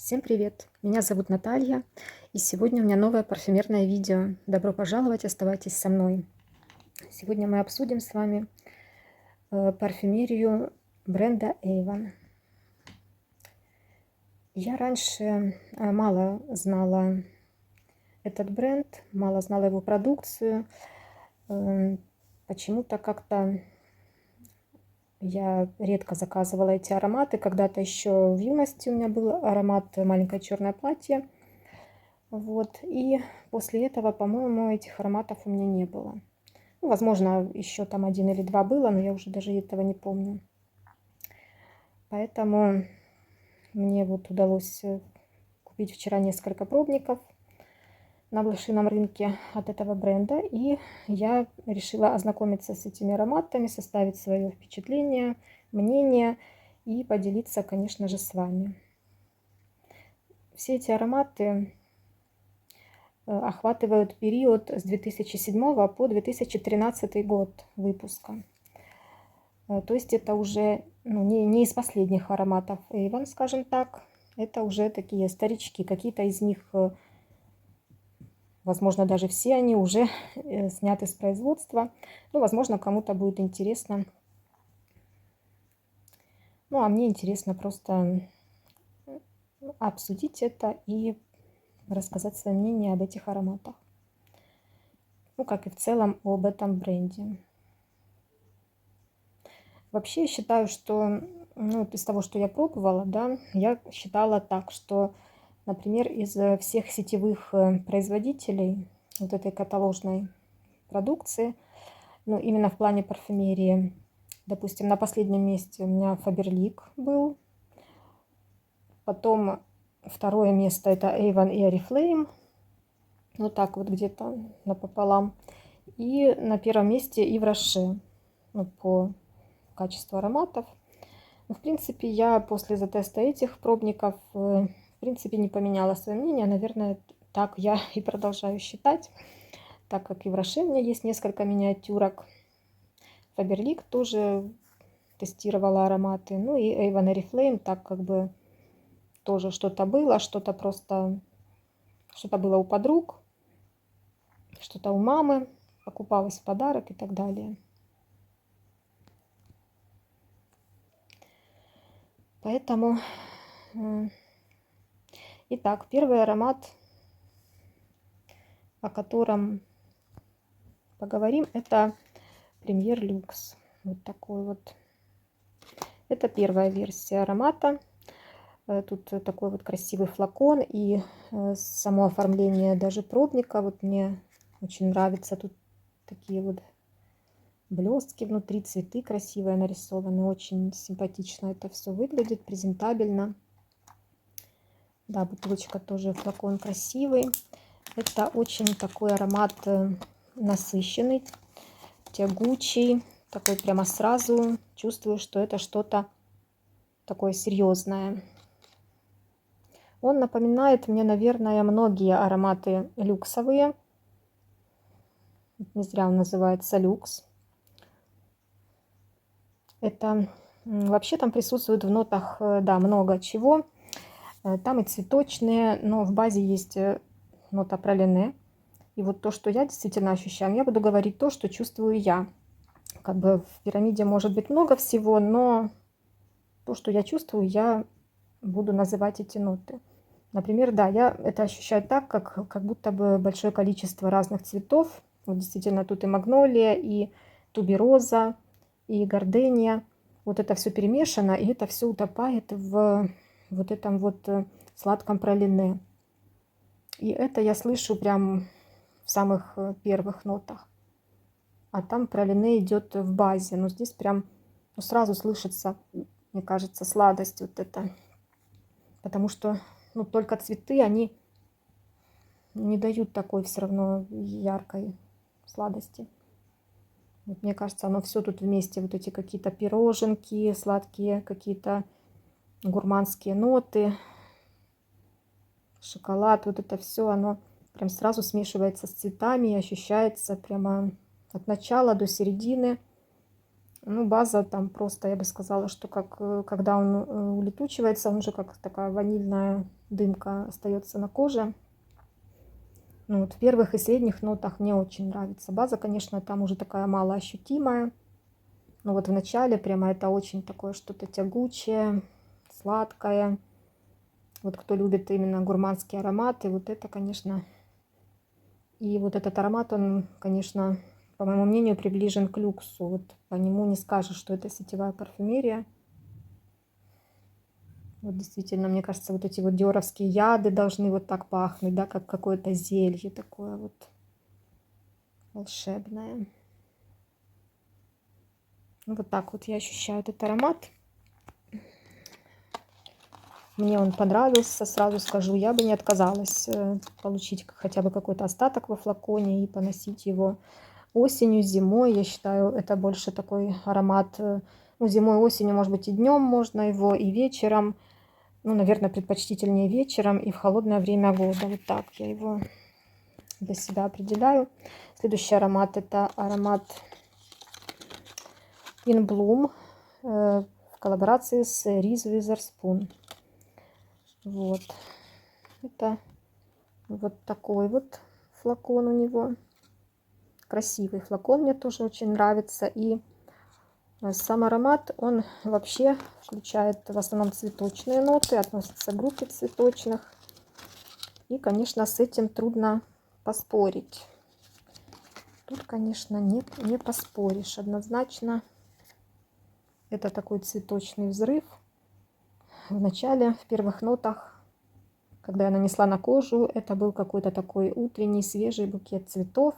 Всем привет! Меня зовут Наталья, и сегодня у меня новое парфюмерное видео. Добро пожаловать, оставайтесь со мной. Сегодня мы обсудим с вами парфюмерию бренда Avon. Я раньше мало знала этот бренд, мало знала его продукцию. Почему-то как-то я редко заказывала эти ароматы. Когда-то еще в юности у меня был аромат «Маленькое черное платье». Вот. И после этого, по-моему, этих ароматов у меня не было. Ну, возможно, еще там 1 или 2 было, но я уже даже этого не помню. Поэтому мне вот удалось купить вчера несколько пробников на блошином рынке от этого бренда. И я решила ознакомиться с этими ароматами, составить свое впечатление, мнение и поделиться, конечно же, с вами. Все эти ароматы охватывают период с 2007 по 2013 год выпуска. То есть это уже не из последних ароматов Avon, скажем так. Это уже такие старички. Какие-то из них, возможно, даже все они уже сняты с производства. Ну, возможно, кому-то будет интересно. Ну, а мне интересно просто обсудить это и рассказать свое мнение об этих ароматах. Ну, как и в целом об этом бренде. Вообще я считаю, что из того, что я пробовала, да, я считала так, что, например, из всех сетевых производителей вот этой каталожной продукции, именно в плане парфюмерии, допустим, на последнем месте у меня Faberlic был, потом второе место это Avon и Oriflame, вот так вот где-то напополам, и на первом месте Yves Rocher, по качеству ароматов. В принципе, я после затеста этих пробников, в принципе, не поменяла свое мнение. Наверное, так я и продолжаю считать, так как и в Rocher у меня есть несколько миниатюрок. Faberlic тоже тестировала ароматы. Ну и Avon Oriflame, так как бы тоже что-то было, что-то было у подруг, что-то у мамы, покупалось в подарок и так далее. Поэтому, итак, первый аромат, о котором поговорим, это Premier Luxe. Вот такой вот. Это первая версия аромата. Тут такой вот красивый флакон и само оформление даже пробника. Вот мне очень нравится. Тут такие вот блестки внутри, цветы красивые нарисованы. Очень симпатично это все выглядит, презентабельно. Да, бутылочка тоже, флакон красивый. Это очень такой аромат насыщенный, тягучий. Такой прямо сразу чувствую, что это что-то такое серьезное. Он напоминает мне, наверное, многие ароматы люксовые. Не зря он называется люкс. Это вообще там присутствует в нотах, да, много чего. Там и цветочные, но в базе есть нота пралине. И вот то, что я действительно ощущаю, я буду говорить то, что чувствую я. Как бы в пирамиде может быть много всего, но то, что я чувствую, я буду называть эти ноты. Например, да, я это ощущаю так, как будто бы большое количество разных цветов. Вот действительно тут и магнолия, и тубероза, и гордения. Вот это все перемешано, и это все утопает в вот этом вот сладком пралине. И это я слышу прям в самых первых нотах. А там пралине идет в базе. Но здесь прям сразу слышится, мне кажется, сладость вот эта. Потому что только цветы, они не дают такой все равно яркой сладости. Вот мне кажется, оно все тут вместе. Вот эти какие-то пироженки, сладкие какие-то гурманские ноты, шоколад. Вот это все, оно прям сразу смешивается с цветами и ощущается прямо от начала до середины. Ну, база там просто, я бы сказала, что как когда он улетучивается, он уже как такая ванильная дымка остается на коже. Ну, вот в первых и средних нотах мне очень нравится. База, конечно, там уже такая малоощутимая. Но вот в начале прямо это очень такое что-то тягучее, сладкое. Вот кто любит именно гурманские ароматы, вот это, конечно. И вот этот аромат, он, конечно, по моему мнению, приближен к люксу. Вот по нему не скажешь, что это сетевая парфюмерия. Вот действительно, мне кажется, вот эти вот диоровские яды должны вот так пахнуть, да, как какое-то зелье такое вот волшебное. Ну, вот так вот я ощущаю этот аромат. Мне он понравился, сразу скажу, я бы не отказалась получить хотя бы какой-то остаток во флаконе и поносить его осенью, зимой. Я считаю, это больше такой аромат, ну, зимой, осенью, может быть, и днем можно его, и вечером. Ну, наверное, предпочтительнее вечером и в холодное время года. Вот так я его для себя определяю. Следующий аромат — это аромат In Bloom в коллаборации с Reese Witherspoon. Вот. Это вот такой вот флакон у него. Красивый флакон, мне тоже очень нравится. И сам аромат, он вообще включает в основном цветочные ноты, относится к группе цветочных. И, конечно, с этим трудно поспорить. Тут, конечно, не поспоришь. Однозначно это такой цветочный взрыв. В начале, в первых нотах, когда я нанесла на кожу, это был какой-то такой утренний свежий букет цветов.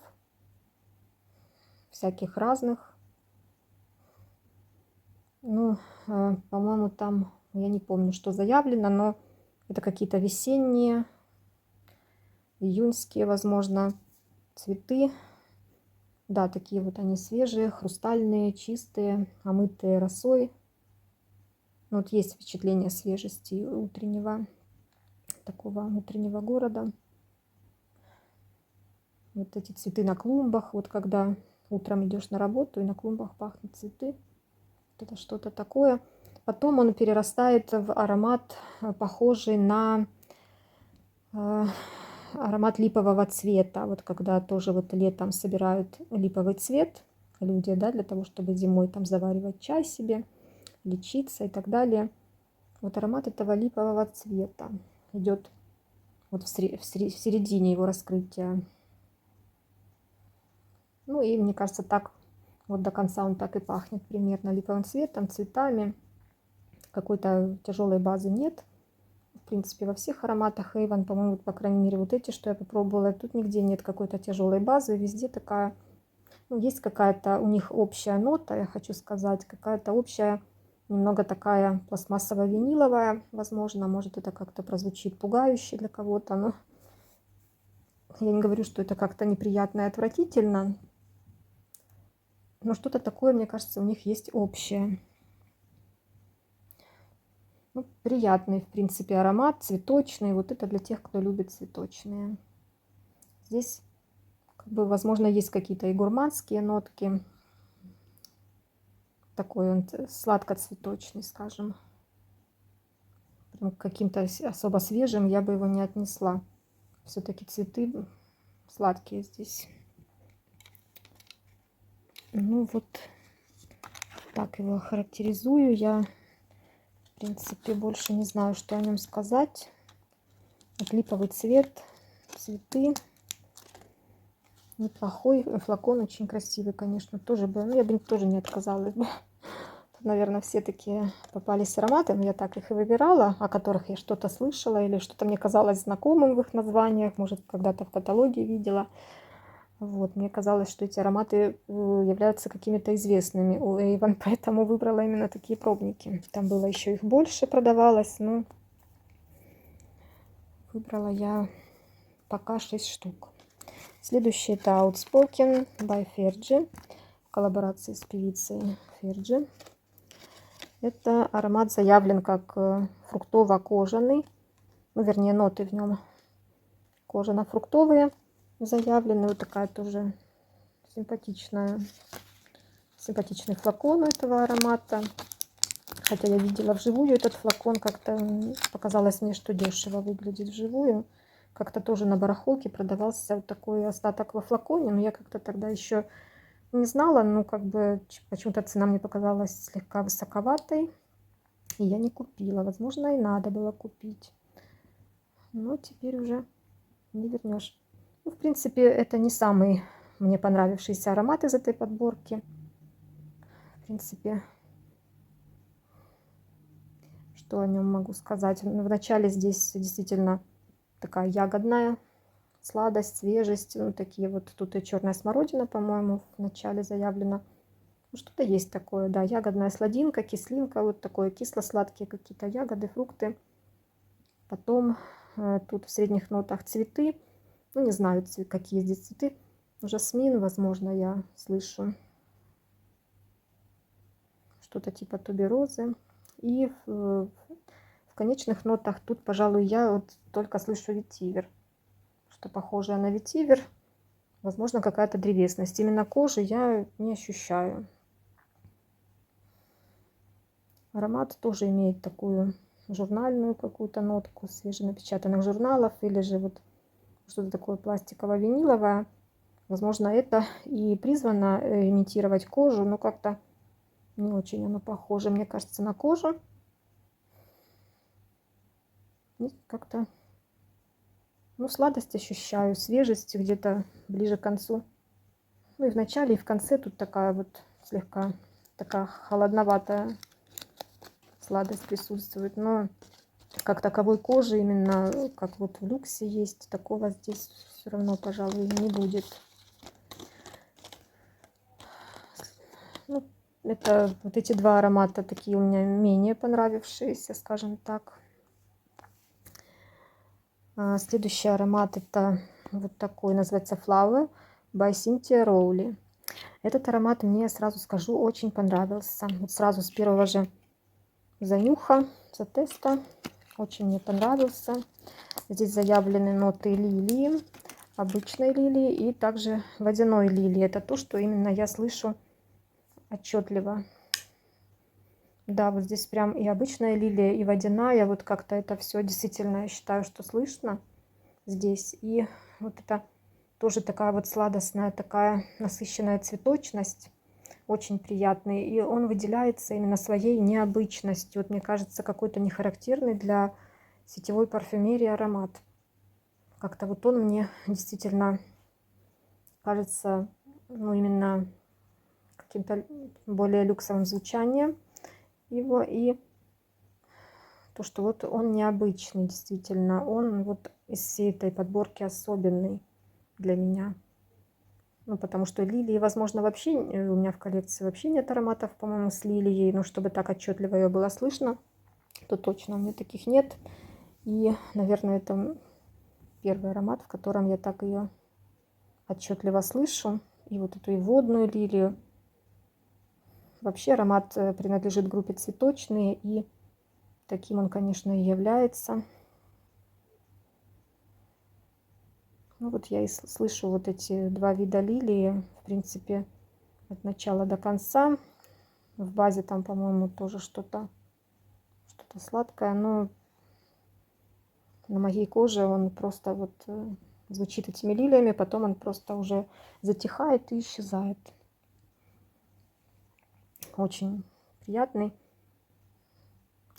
Всяких разных. Ну, по-моему, там, я не помню, что заявлено, но это какие-то весенние, июньские, возможно, цветы. Да, такие вот они свежие, хрустальные, чистые, омытые росой. Ну, вот есть впечатление свежести утреннего, такого утреннего города. Вот эти цветы на клумбах, вот когда утром идешь на работу и на клумбах пахнут цветы. Это что-то такое. Потом он перерастает в аромат, похожий на аромат липового цвета. Вот когда тоже вот летом собирают липовый цвет люди, да, для того, чтобы зимой там заваривать чай себе, лечиться и так далее. Вот аромат этого липового цвета идет вот в середине его раскрытия. Ну и мне кажется, так вот до конца он так и пахнет примерно липовым цветом, цветами. Какой-то тяжелой базы нет. В принципе, во всех ароматах Avon, по-моему, по крайней мере, вот эти, что я попробовала, тут нигде нет какой-то тяжелой базы. Везде такая, ну, есть какая-то у них общая нота, я хочу сказать, какая-то общая, немного такая пластмассово-виниловая, возможно. Может, это как-то прозвучит пугающе для кого-то, но я не говорю, что это как-то неприятно и отвратительно. Но что-то такое, мне кажется, у них есть общее. Ну, приятный, в принципе, аромат, цветочный. Вот это для тех, кто любит цветочные. Здесь, как бы, возможно, есть какие-то и гурманские нотки. Такой он сладко-цветочный, скажем. Прям к каким-то особо свежим я бы его не отнесла. Все-таки цветы сладкие здесь. Ну вот так его характеризую. Я, в принципе, больше не знаю, что о нем сказать. Вот липовый цвет, цветы. Неплохой флакон, очень красивый, конечно. Тоже бы, ну, я бы тоже не отказалась бы. Тут, наверное, все такие попались ароматы, но я так их и выбирала, о которых я что-то слышала или что-то мне казалось знакомым в их названиях, может, когда-то в каталоге видела. Вот, мне казалось, что эти ароматы являются какими-то известными у Avon, поэтому выбрала именно такие пробники. Там было еще их больше продавалось, но выбрала я пока 6 штук. Следующий — это Outspoken by Fergie в коллаборации с певицей Fergie. Это аромат заявлен как фруктово-кожаный, ну, вернее, ноты в нем кожано-фруктовые заявлены. Вот такая тоже симпатичная Симпатичный флакон у этого аромата. Хотя я видела вживую этот флакон, как-то показалось мне, что дешево выглядит вживую. Как-то тоже на барахолке продавался вот такой остаток во флаконе, но я как-то тогда еще не знала, ну как бы почему-то цена мне показалась слегка высоковатой, и я не купила. Возможно, и надо было купить, но теперь уже не вернешь. Ну, в принципе, это не самый мне понравившийся аромат из этой подборки. В принципе, что о нем могу сказать? Ну, вначале здесь действительно такая ягодная сладость, свежесть. Ну, такие вот, тут и черная смородина, по-моему, в начале заявлено. Ну, что-то есть такое, да, ягодная сладинка, кислинка, вот такое кисло-сладкие какие-то ягоды, фрукты. Потом тут в средних нотах цветы. Ну, не знаю, какие здесь цветы. Жасмин, возможно, я слышу. Что-то типа туберозы. И в конечных нотах тут, пожалуй, я вот только слышу ветивер. Что похожее на ветивер. Возможно, какая-то древесность. Именно кожи я не ощущаю. Аромат тоже имеет такую журнальную какую-то нотку свеженапечатанных журналов. Или же вот что-то такое пластиково-виниловое. Возможно, это и призвано имитировать кожу, но как-то не очень оно похоже, мне кажется, на кожу. Как-то, ну, сладость ощущаю, свежесть где-то ближе к концу. Ну и в начале, и в конце тут такая вот слегка такая холодноватая сладость присутствует. Но как таковой кожи, именно как вот в люксе есть, такого здесь все равно, пожалуй, не будет. Ну, это вот эти два аромата такие у меня менее понравившиеся, скажем так. Следующий аромат это вот такой, называется Flower by Cynthia Rowley. Этот аромат мне, сразу скажу, очень понравился. Вот сразу с первого же занюха, затеста, очень мне понравился. Здесь заявлены ноты лилии, обычной лилии и также водяной лилии. Это то, что именно я слышу отчетливо. Да, вот здесь прям и обычная лилия, и водяная. Вот как-то это все действительно, я считаю, что слышно здесь. И вот это тоже такая вот сладостная, такая насыщенная цветочность. Очень приятный. И он выделяется именно своей необычностью. Вот мне кажется, какой-то нехарактерный для сетевой парфюмерии аромат. Как-то вот он мне действительно кажется, ну, именно каким-то более люксовым звучанием его. И то, что вот он необычный, действительно. Он вот из всей этой подборки особенный для меня. Ну, потому что лилии, возможно, вообще у меня в коллекции вообще нет ароматов, по-моему, с лилией. Но чтобы так отчетливо ее было слышно, то точно у меня таких нет. И, наверное, это первый аромат, в котором я так ее отчетливо слышу. И вот эту и водную лилию. Вообще аромат принадлежит группе цветочные, и таким он, конечно, и является. Ну вот я и слышу вот эти два вида лилии, в принципе, от начала до конца. В базе там, по-моему, тоже что-то сладкое, но на моей коже он просто вот звучит этими лилиями, потом он просто уже затихает и исчезает. Очень приятный,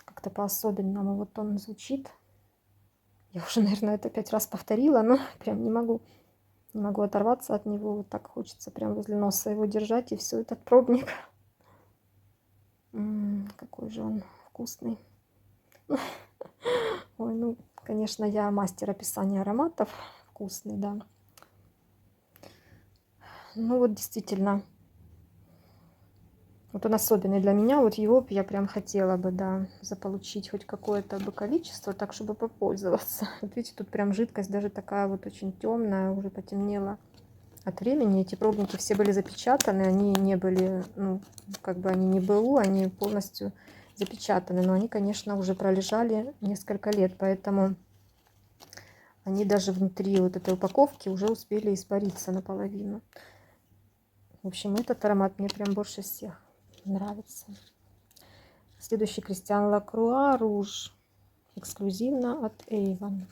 как-то по-особенному вот он звучит. Я уже, наверное, это 5 раз повторила, но прям не могу оторваться от него. Вот так хочется прям возле носа его держать, и все, этот пробник. Какой же он вкусный. Ой, ну, конечно, я мастер описания ароматов. Вкусный, да. Ну вот действительно, вот он особенный для меня. Вот его я прям хотела бы, да, заполучить хоть какое-то бы количество, так, чтобы попользоваться. Вот видите, тут прям жидкость даже такая вот очень темная, уже потемнела от времени. Эти пробники все были запечатаны, они не были, ну, как бы они не БУ, они полностью запечатаны. Но они, конечно, уже пролежали несколько лет, поэтому они даже внутри вот этой упаковки уже успели испариться наполовину. В общем, этот аромат мне прям больше всех нравится. Следующий Кристиан Лакруа Руж. Эксклюзивно от Avon.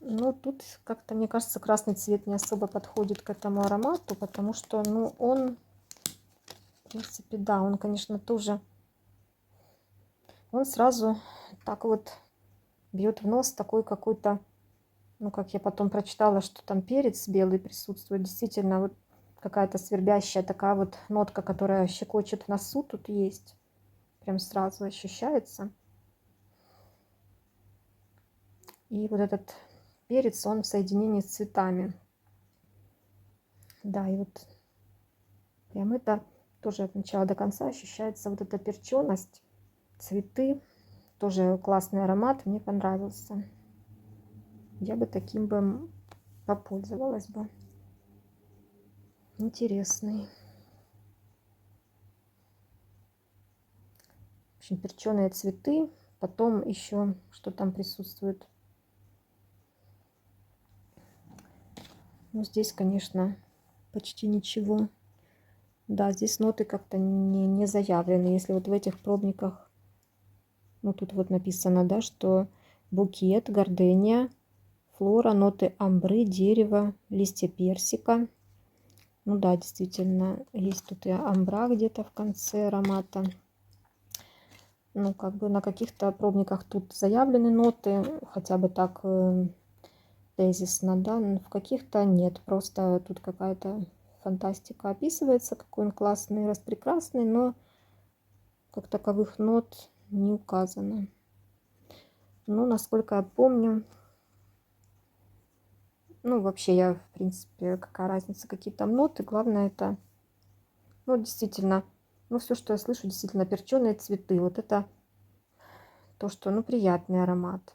Ну, тут как-то, мне кажется, красный цвет не особо подходит к этому аромату, потому что, ну, он, в принципе, да, он, конечно, тоже, он сразу так вот бьет в нос такой какой-то, ну, как я потом прочитала, что там перец белый присутствует, действительно, вот какая-то свербящая такая вот нотка, которая щекочет в носу, тут есть, прям сразу ощущается. И вот этот перец, он в соединении с цветами. Да, и вот прям это тоже от начала до конца ощущается вот эта перченость, цветы. Тоже классный аромат, мне понравился. Я бы таким бы попользовалась бы. Интересный. В общем, перченые цветы. Потом еще, что там присутствует. Ну, здесь, конечно, почти ничего. Да, здесь ноты как-то не заявлены. Если вот в этих пробниках, ну, тут вот написано, да, что букет, гордения, флора, ноты амбры, дерево, листья персика. Ну да, действительно, есть тут и амбра где-то в конце аромата. Ну, как бы на каких-то пробниках тут заявлены ноты, хотя бы так тезисно, да, в каких-то нет. Просто тут какая-то фантастика описывается, какой он классный, распрекрасный, но как таковых нот не указано. Ну, насколько я помню, ну, вообще я, в принципе, какая разница, какие там ноты, главное это, ну, действительно, ну, все, что я слышу, действительно, перченые цветы, вот это то, что, ну, приятный аромат.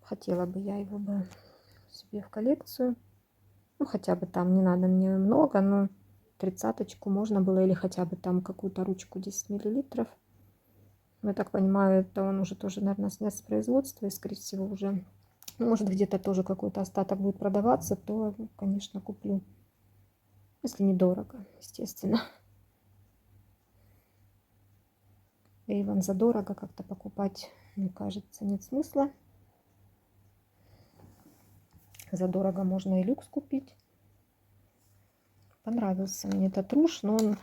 Хотела бы я его бы себе в коллекцию. Ну, хотя бы там, не надо мне много, но 30-очку можно было, или хотя бы там какую-то ручку 10 миллилитров. Я так понимаю, это он уже тоже, наверное, снят с производства, и, скорее всего, уже, ну, может, где-то тоже какой-то остаток будет продаваться, то, конечно, куплю. Если недорого, естественно. Avon задорого как-то покупать, мне кажется, нет смысла. Задорого можно и люкс купить. Понравился мне этот руж, но он,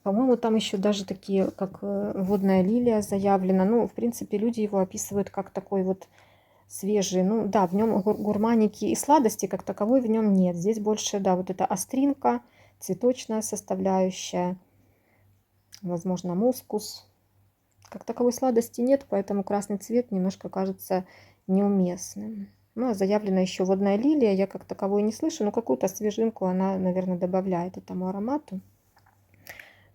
по-моему, там еще даже такие, как водная лилия заявлена. Ну, в принципе, люди его описывают как такой вот свежий. Ну, да, в нем гурманики и сладости как таковой в нем нет. Здесь больше, да, вот эта остринка, цветочная составляющая, возможно, мускус. Как таковой сладости нет, поэтому красный цвет немножко кажется неуместным. Ну, а заявлена еще водная лилия, я как таковой не слышу, но какую-то свежинку она, наверное, добавляет этому аромату.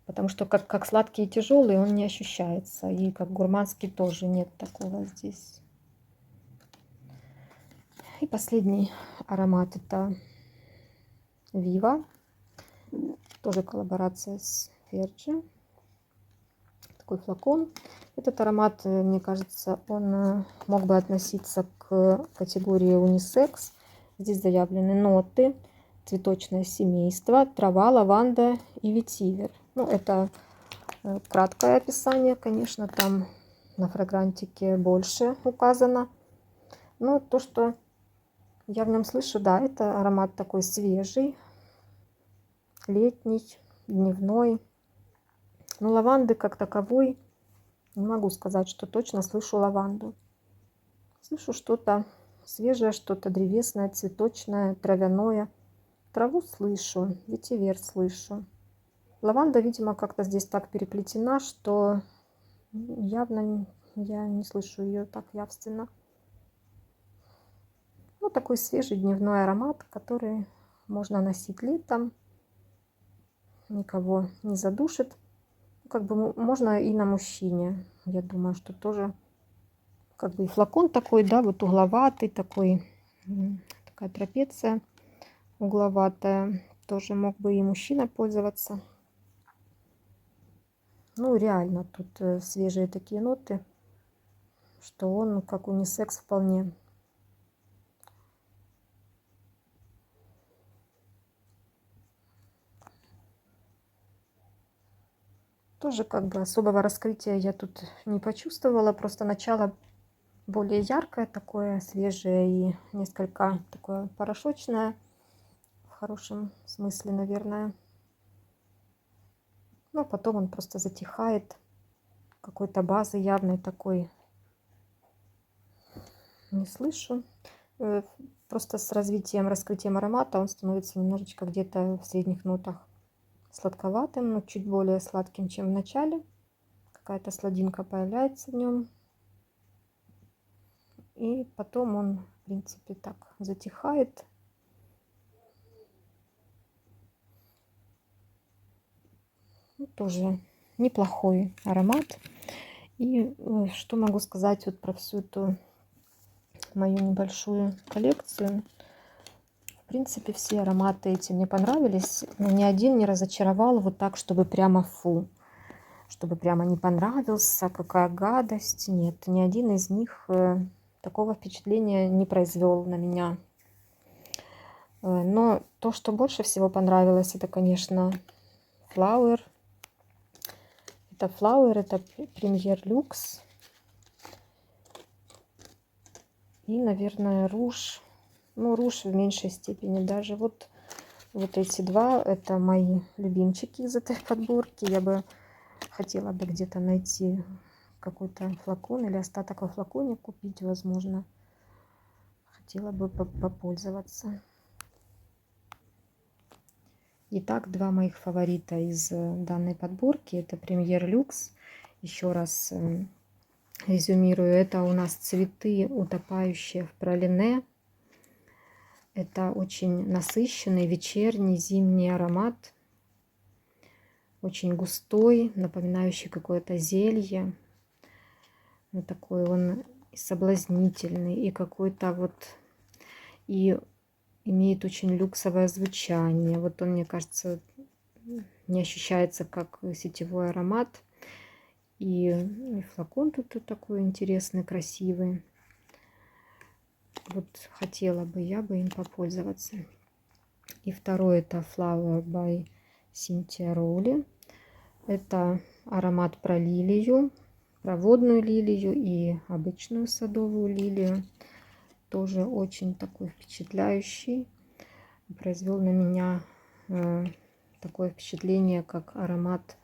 Потому что как сладкий и тяжелый он не ощущается. И как гурманский тоже нет такого здесь. И последний аромат это Viva. Тоже коллаборация с Fergie. Такой флакон. Этот аромат, мне кажется, он мог бы относиться к категории унисекс. Здесь заявлены ноты, цветочное семейство, трава, лаванда и ветивер. Ну, это краткое описание, конечно, там на фрагрантике больше указано. Но то, что я в нем слышу, да, это аромат такой свежий, летний, дневной. Но лаванды как таковой не могу сказать, что точно слышу лаванду. Слышу что-то свежее, что-то древесное, цветочное, травяное. Траву слышу, ветивер слышу. Лаванда, видимо, как-то здесь так переплетена, что явно я не слышу ее так явственно. Ну, такой свежий дневной аромат, который можно носить летом. Никого не задушит. Как бы можно и на мужчине. Я думаю, что тоже как бы и флакон такой, да, вот угловатый такой, такая трапеция угловатая. Тоже мог бы и мужчина пользоваться. Ну, реально, тут свежие такие ноты, что он как унисекс вполне. тоже как бы особого раскрытия я тут не почувствовала. Просто начало более яркое, такое свежее и несколько такое порошочное. В хорошем смысле, наверное. Но потом он просто затихает. Какой-то базы явной такой не слышу. Просто с развитием, раскрытием аромата он становится немножечко где-то в средних нотах сладковатым, но чуть более сладким, чем в начале. Какая-то сладинка появляется в нем. И потом он, в принципе, так затихает. Ну, тоже неплохой аромат. И что могу сказать вот про всю эту мою небольшую коллекцию. В принципе, все ароматы эти мне понравились, но ни один не разочаровал вот так, чтобы прямо фу, чтобы прямо не понравился, какая гадость. Нет, ни один из них такого впечатления не произвел на меня. Но то, что больше всего понравилось, это, конечно, Flower. Это Flower, это Premier Luxe. И, наверное, Rouge. Ну, Rouge в меньшей степени даже. Вот эти два, это мои любимчики из этой подборки. Я бы хотела бы где-то найти какой-то флакон или остаток во флаконе купить, возможно. Хотела бы попользоваться. Итак, два моих фаворита из данной подборки. Это Premier Luxe. Еще раз резюмирую. Это у нас цветы, утопающие в пралине. Это очень насыщенный вечерний зимний аромат. Очень густой, напоминающий какое-то зелье. Вот такой он соблазнительный и какой-то вот... И имеет очень люксовое звучание. Вот он, мне кажется, не ощущается как сетевой аромат. И флакон тут такой интересный, красивый. Вот хотела бы я бы им попользоваться. И второй это Flower by Cynthia Rowley. Это аромат про лилию, про водную лилию и обычную садовую лилию. Тоже очень такой впечатляющий. Произвел на меня такое впечатление, как аромат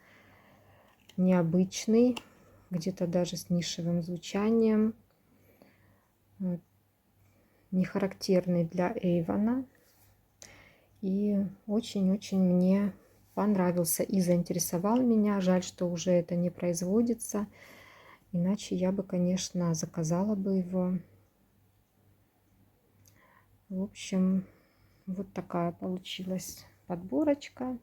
необычный, где-то даже с нишевым звучанием. Не характерный для Avon. И очень-очень мне понравился и заинтересовал меня. Жаль, что уже это не производится. Иначе я бы, конечно, заказала бы его. В общем, вот такая получилась подборочка.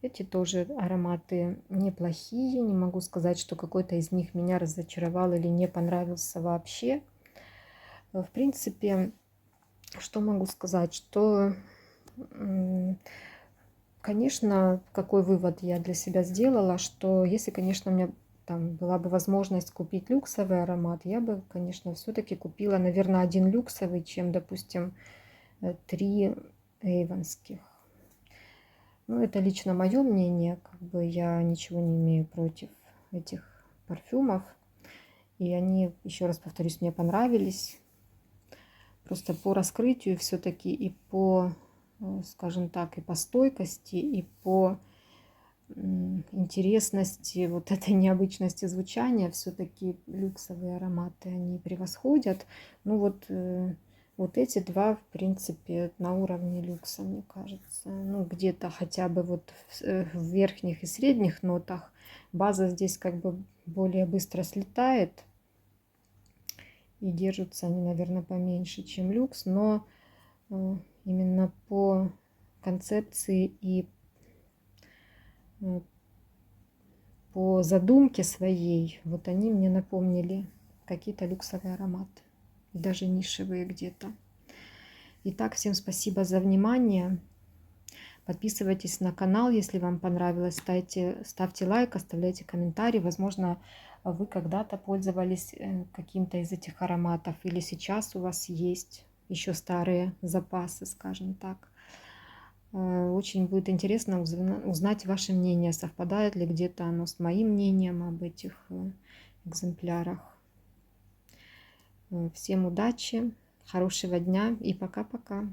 Эти тоже ароматы неплохие. Не могу сказать, что какой-то из них меня разочаровал или не понравился вообще. В принципе, что могу сказать, что, конечно, какой вывод я для себя сделала, что если, конечно, у меня там была бы возможность купить люксовый аромат, я бы, конечно, все-таки купила, наверное, один люксовый, чем, допустим, 3 эйвонских. Ну, это лично мое мнение, как бы я ничего не имею против этих парфюмов. И они, еще раз повторюсь, мне понравились. Просто по раскрытию все-таки и по, скажем так, и по стойкости, и по интересности, вот этой необычности звучания, все-таки люксовые ароматы, они превосходят. Ну вот эти два, в принципе, на уровне люкса, мне кажется. Ну, где-то хотя бы вот в верхних и средних нотах база здесь как бы более быстро слетает. И держатся они, наверное, поменьше, чем люкс. Но именно по концепции и по задумке своей, вот они мне напомнили какие-то люксовые ароматы. Даже нишевые где-то. Итак, всем спасибо за внимание. Подписывайтесь на канал, если вам понравилось. Ставьте лайк, оставляйте комментарий. Возможно, вы когда-то пользовались каким-то из этих ароматов. Или сейчас у вас есть еще старые запасы, скажем так. Очень будет интересно узнать ваше мнение, совпадает ли где-то оно с моим мнением об этих экземплярах. Всем удачи, хорошего дня и пока-пока.